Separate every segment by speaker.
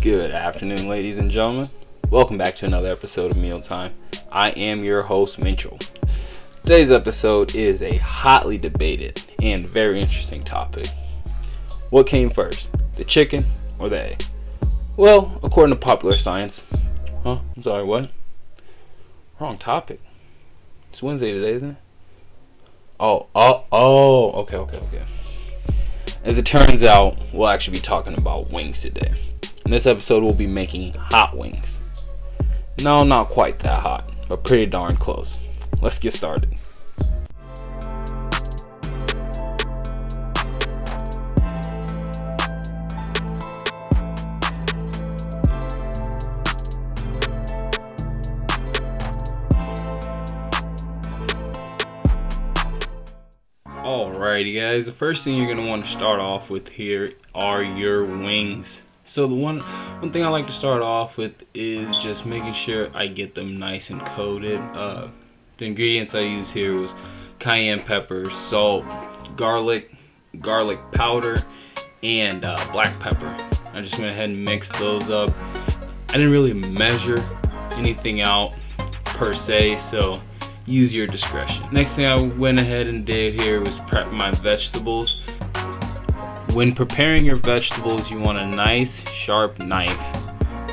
Speaker 1: Good afternoon, ladies and gentlemen. Welcome back to another episode of MealTime. I am your host, Minchol. Today's episode is a hotly debated and very interesting topic. What came first, the chicken or the egg? Well, according to popular science. I'm sorry, what? Wrong topic. It's Wednesday today, isn't it? Okay. As it turns out, we'll actually be talking about wings today. In this episode, we'll be making hot wings. No, not quite that hot, but pretty darn close. Let's get started. Alrighty guys, the first thing you're going to want to start off with here are your wings. So the one thing I like to start off with is just making sure I get them nice and coated. The ingredients I use here was cayenne pepper, salt, garlic powder, and black pepper. I just went ahead and mixed those up. I didn't really measure anything out per se, so use your discretion. Next thing I went ahead and did here was prep my vegetables. When preparing your vegetables, you want a nice sharp knife.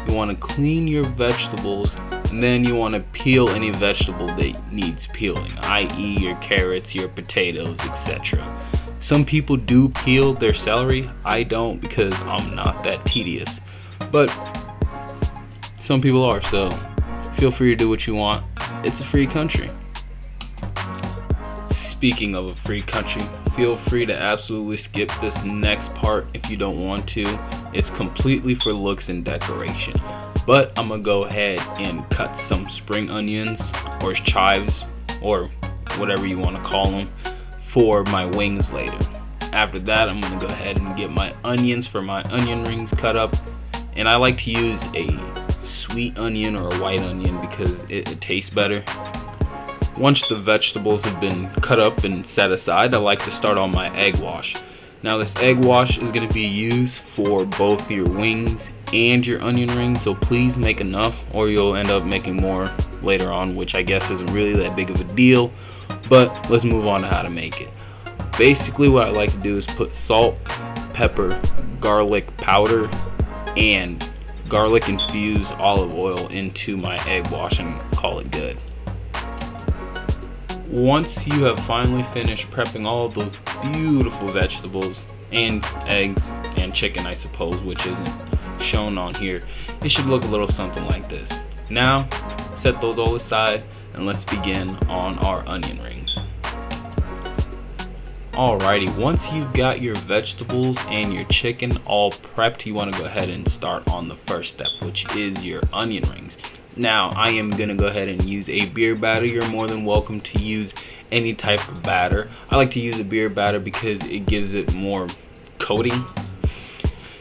Speaker 1: You want to clean your vegetables, and then you want to peel any vegetable that needs peeling, i.e. your carrots, your potatoes, etc. Some people do peel their celery. I don't, because I'm not that tedious, but some people are, so feel free to do what you want. It's a free country. Speaking of a free country, feel free to absolutely skip this next part if you don't want to. It's completely for looks and decoration. But I'm gonna go ahead and cut some spring onions or chives or whatever you want to call them for my wings later. After that, I'm gonna go ahead and get my onions for my onion rings cut up. And I like to use a sweet onion or a white onion because it tastes better. Once the vegetables have been cut up and set aside, I like to start on my egg wash. Now this egg wash is going to be used for both your wings and your onion rings, so please make enough or you'll end up making more later on, which I guess isn't really that big of a deal. But let's move on to how to make it. Basically what I like to do is put salt, pepper, garlic powder, and garlic infused olive oil into my egg wash and call it good. Once you have finally finished prepping all of those beautiful vegetables and eggs and chicken, I suppose, which isn't shown on here, it should look a little something like this. Now, set those all aside and let's begin on our onion rings. Alrighty, once you've got your vegetables and your chicken all prepped, you want to go ahead and start on the first step, which is your onion rings. Now, I am going to go ahead and use a beer batter. You're more than welcome to use any type of batter. I like to use a beer batter because it gives it more coating.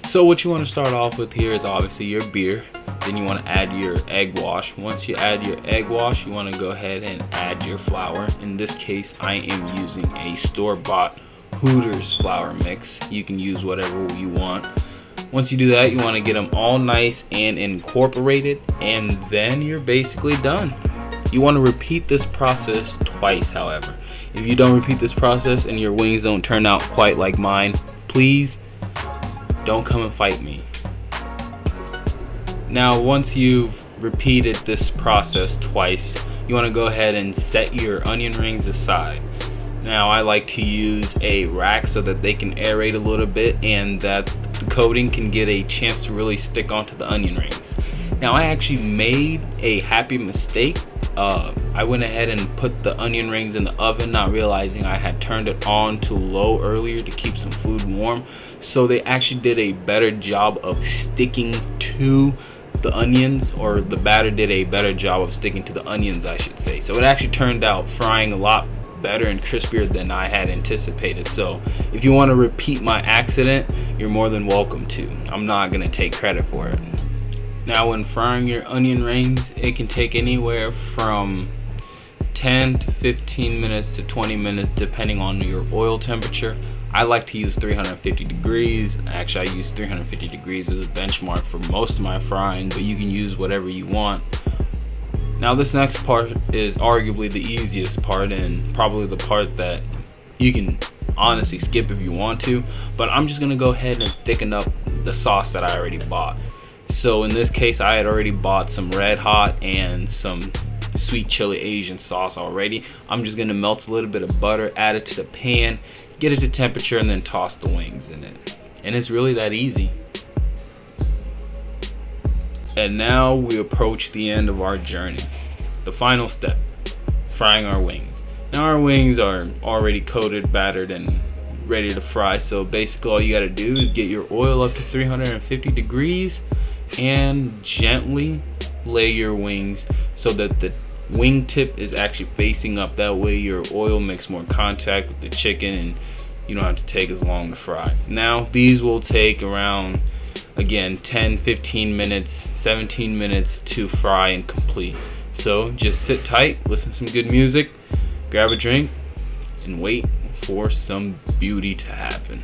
Speaker 1: So what you want to start off with here is obviously your beer. Then you want to add your egg wash. Once you add your egg wash, you want to go ahead and add your flour. In this case, I am using a store-bought Hooters flour mix. You can use whatever you want. Once you do that, you want to get them all nice and incorporated, and then you're basically done. You want to repeat this process twice, however. If you don't repeat this process and your wings don't turn out quite like mine, please don't come and fight me. Now, once you've repeated this process twice, you want to go ahead and set your onion rings aside. Now, I like to use a rack so that they can aerate a little bit and that the coating can get a chance to really stick onto the onion rings. Now, I actually made a happy mistake. I went ahead and put the onion rings in the oven, not realizing I had turned it on to low earlier to keep some food warm. So they actually did a better job of sticking to the onions, or the batter did a better job of sticking to the onions, I should say. So it actually turned out frying a lot better and crispier than I had anticipated. So if you want to repeat my accident, you're more than welcome to. I'm not going to take credit for it. Now, when frying your onion rings, it can take anywhere from 10 to 15 minutes to 20 minutes depending on your oil temperature. I like to use 350 degrees. Actually, I use 350 degrees as a benchmark for most of my frying, but you can use whatever you want. Now this next part is arguably the easiest part, and probably the part that you can honestly skip if you want to, but I'm just gonna go ahead and thicken up the sauce that I already bought. So in this case, I had already bought some Red Hot and some sweet chili Asian sauce already. I'm just gonna melt a little bit of butter, add it to the pan, get it to temperature, and then toss the wings in it. And it's really that easy. And now we approach the end of our journey. The final step, frying our wings. Now our wings are already coated, battered, and ready to fry. So basically all you gotta do is get your oil up to 350 degrees and gently lay your wings so that the wing tip is actually facing up. That way your oil makes more contact with the chicken and you don't have to take as long to fry. Now these will take around, again, 10-15 minutes, 17 minutes to fry and complete. So just sit tight, listen to some good music, grab a drink, and wait for some beauty to happen.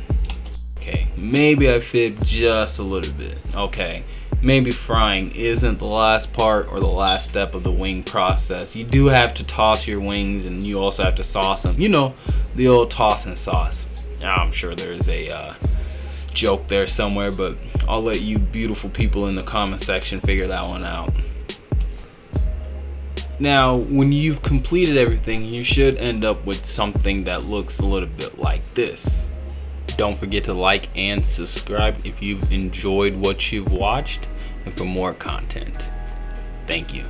Speaker 1: Okay, maybe I fibbed just a little bit. Okay, maybe frying isn't the last part or the last step of the wing process. You do have to toss your wings, and you also have to sauce them. You know, the old toss and sauce. Now, I'm sure there's a joke there somewhere, but I'll let you beautiful people in the comment section figure that one out. Now, when you've completed everything, you should end up with something that looks a little bit like this. Don't forget to like and subscribe if you've enjoyed what you've watched and for more content. Thank you.